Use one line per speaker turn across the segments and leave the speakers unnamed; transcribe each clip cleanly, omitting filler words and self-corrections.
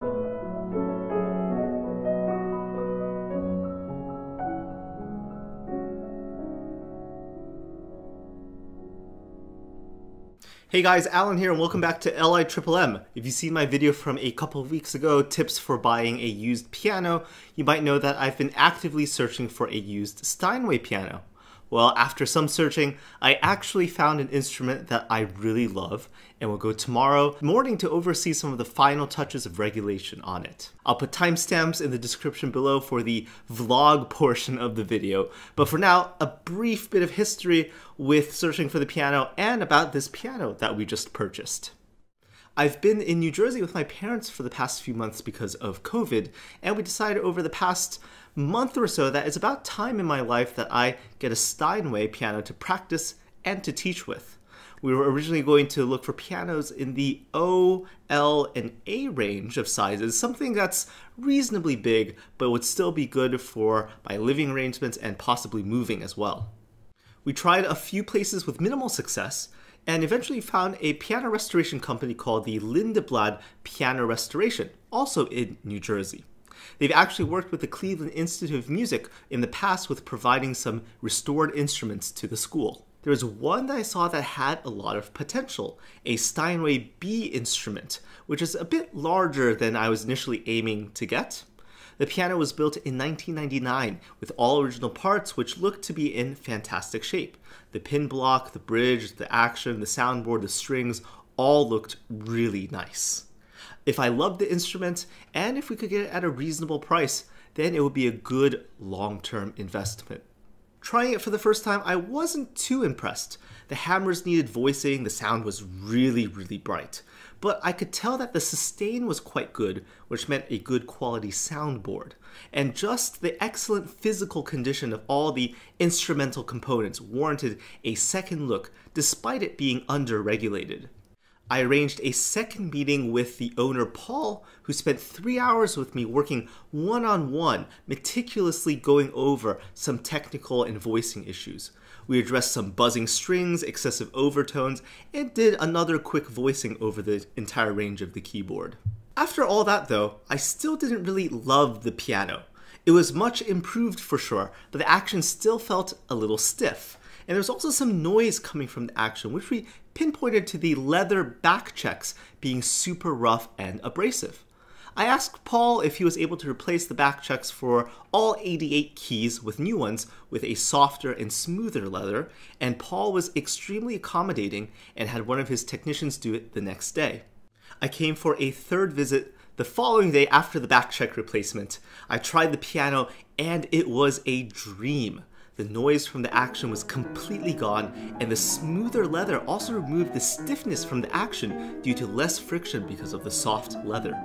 Hey guys, Alan here and welcome back to LIMMM. If you've seen my video from a couple of weeks ago, tips for buying a used piano, you might know that I've been actively searching for a used Steinway piano. Well, after some searching, I actually found an instrument that I really love and will go tomorrow morning to oversee some of the final touches of regulation on it. I'll put timestamps in the description below for the vlog portion of the video, but for now, a brief bit of history with searching for the piano and about this piano that we just purchased. I've been in New Jersey with my parents for the past few months because of COVID, and we decided over the past month or so that it's about time in my life that I get a Steinway piano to practice and to teach with. We were originally going to look for pianos in the O, L, and A range of sizes, something that's reasonably big but would still be good for my living arrangements and possibly moving as well. We tried a few places with minimal success and eventually found a piano restoration company called the Lindeblad Piano Restoration, also in New Jersey. They've actually worked with the Cleveland Institute of Music in the past with providing some restored instruments to the school. There was one that I saw that had a lot of potential, a Steinway B instrument, which is a bit larger than I was initially aiming to get. The piano was built in 1999 with all original parts which looked to be in fantastic shape. The pin block, the bridge, the action, the soundboard, the strings all looked really nice. If I loved the instrument and if we could get it at a reasonable price, then it would be a good long-term investment. Trying it for the first time, I wasn't too impressed. The hammers needed voicing, the sound was really bright. But I could tell that the sustain was quite good, which meant a good quality soundboard. And just the excellent physical condition of all the instrumental components warranted a second look, despite it being under-regulated. I arranged a second meeting with the owner, Paul, who spent 3 hours with me working one-on-one, meticulously going over some technical and voicing issues. We addressed some buzzing strings, excessive overtones, and did another quick voicing over the entire range of the keyboard. After all that though, I still didn't really love the piano. It was much improved for sure, but the action still felt a little stiff. And there was also some noise coming from the action, which we pinpointed to the leather back checks being super rough and abrasive. I asked Paul if he was able to replace the back checks for all 88 keys with new ones with a softer and smoother leather, and Paul was extremely accommodating and had one of his technicians do it the next day. I came for a third visit the following day after the back check replacement. I tried the piano and it was a dream. The noise from the action was completely gone, and the smoother leather also removed the stiffness from the action due to less friction because of the soft leather.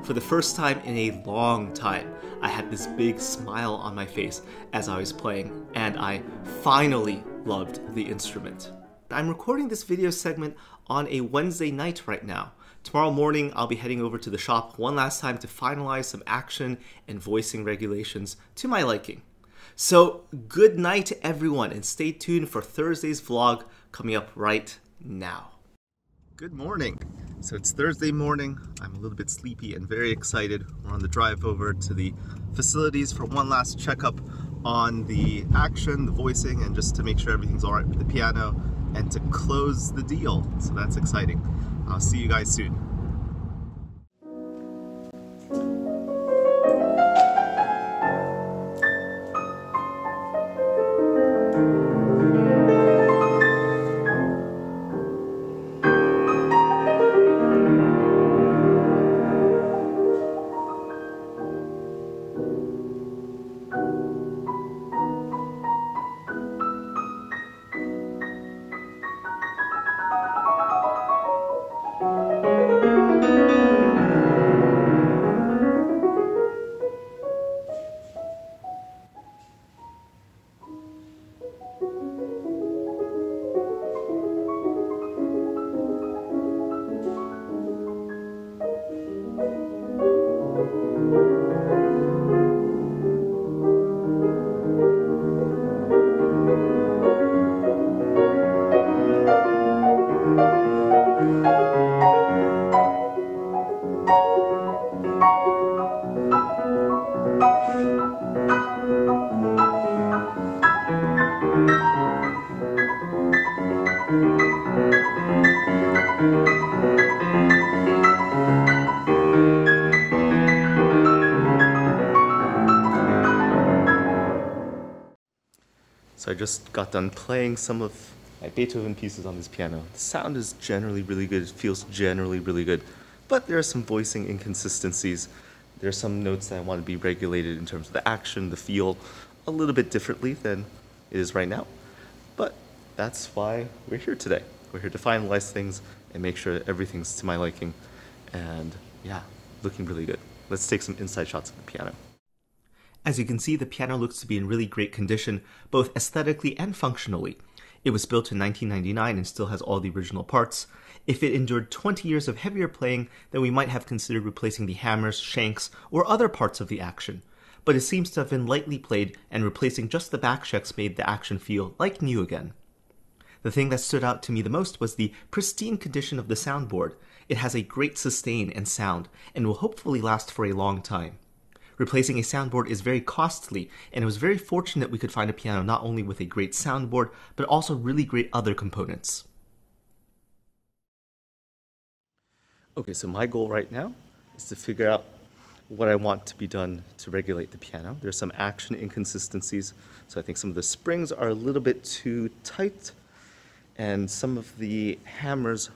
For the first time in a long time, I had this big smile on my face as I was playing, and I finally loved the instrument. I'm recording this video segment on a Wednesday night right now. Tomorrow morning, I'll be heading over to the shop one last time to finalize some action and voicing regulations to my liking. So, good night everyone, and stay tuned for Thursday's vlog coming up right now. Good morning. So it's Thursday morning. I'm a little bit sleepy and very excited. We're on the drive over to the facilities for one last checkup on the action, the voicing, and just to make sure everything's all right with the piano and to close the deal. So that's exciting. I'll see you guys soon. So I just got done playing some of my Beethoven pieces on this piano. The sound is generally really good, it feels generally really good, but there are some voicing inconsistencies. There are some notes that I want to be regulated in terms of the action, the feel, a little bit differently than it is right now. But that's why we're here today. We're here to finalize things and make sure that everything's to my liking. And yeah, looking really good. Let's take some inside shots of the piano. As you can see, the piano looks to be in really great condition, both aesthetically and functionally. It was built in 1999 and still has all the original parts. If it endured 20 years of heavier playing, then we might have considered replacing the hammers, shanks, or other parts of the action. But it seems to have been lightly played, and replacing just the back checks made the action feel like new again. The thing that stood out to me the most was the pristine condition of the soundboard. It has a great sustain and sound, and will hopefully last for a long time. Replacing a soundboard is very costly, and it was very fortunate we could find a piano not only with a great soundboard, but also really great other components. Okay, so my goal right now is to figure out what I want to be done to regulate the piano. There's some action inconsistencies, so I think some of the springs are a little bit too tight, and some of the hammers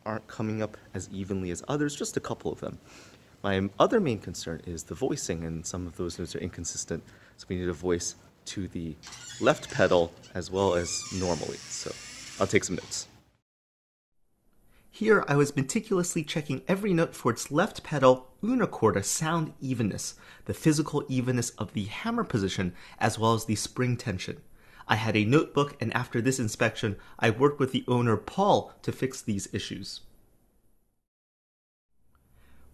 aren't coming up as evenly as others, just a couple of them. My other main concern is the voicing, and some of those notes are inconsistent, so we need a voice to the left pedal as well as normally, so I'll take some notes. Here I was meticulously checking every note for its left pedal una corda sound evenness, the physical evenness of the hammer position as well as the spring tension. I had a notebook, and after this inspection I worked with the owner Paul to fix these issues.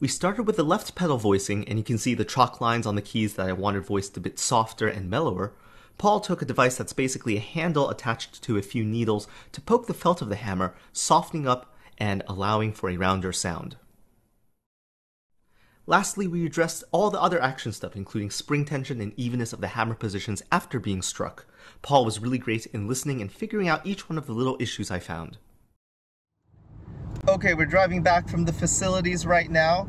We started with the left pedal voicing, and you can see the chalk lines on the keys that I wanted voiced a bit softer and mellower. Paul took a device that's basically a handle attached to a few needles to poke the felt of the hammer, softening up and allowing for a rounder sound. Lastly, we addressed all the other action stuff, including spring tension and evenness of the hammer positions after being struck. Paul was really great in listening and figuring out each one of the little issues I found. Okay, we're driving back from the facilities right now,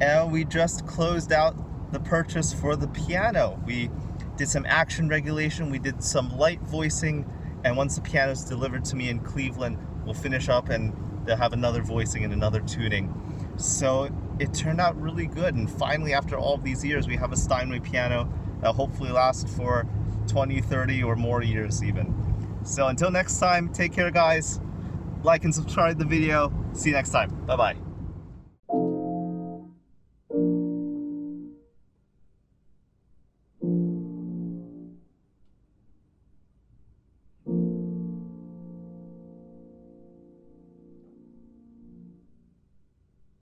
and we just closed out the purchase for the piano. We did some action regulation, we did some light voicing, and once the piano is delivered to me in Cleveland, we'll finish up and they'll have another voicing and another tuning. So it turned out really good, and finally after all of these years we have a Steinway piano that'll hopefully last for 20, 30 or more years even. So until next time, take care guys, like and subscribe the video, see you next time, bye bye.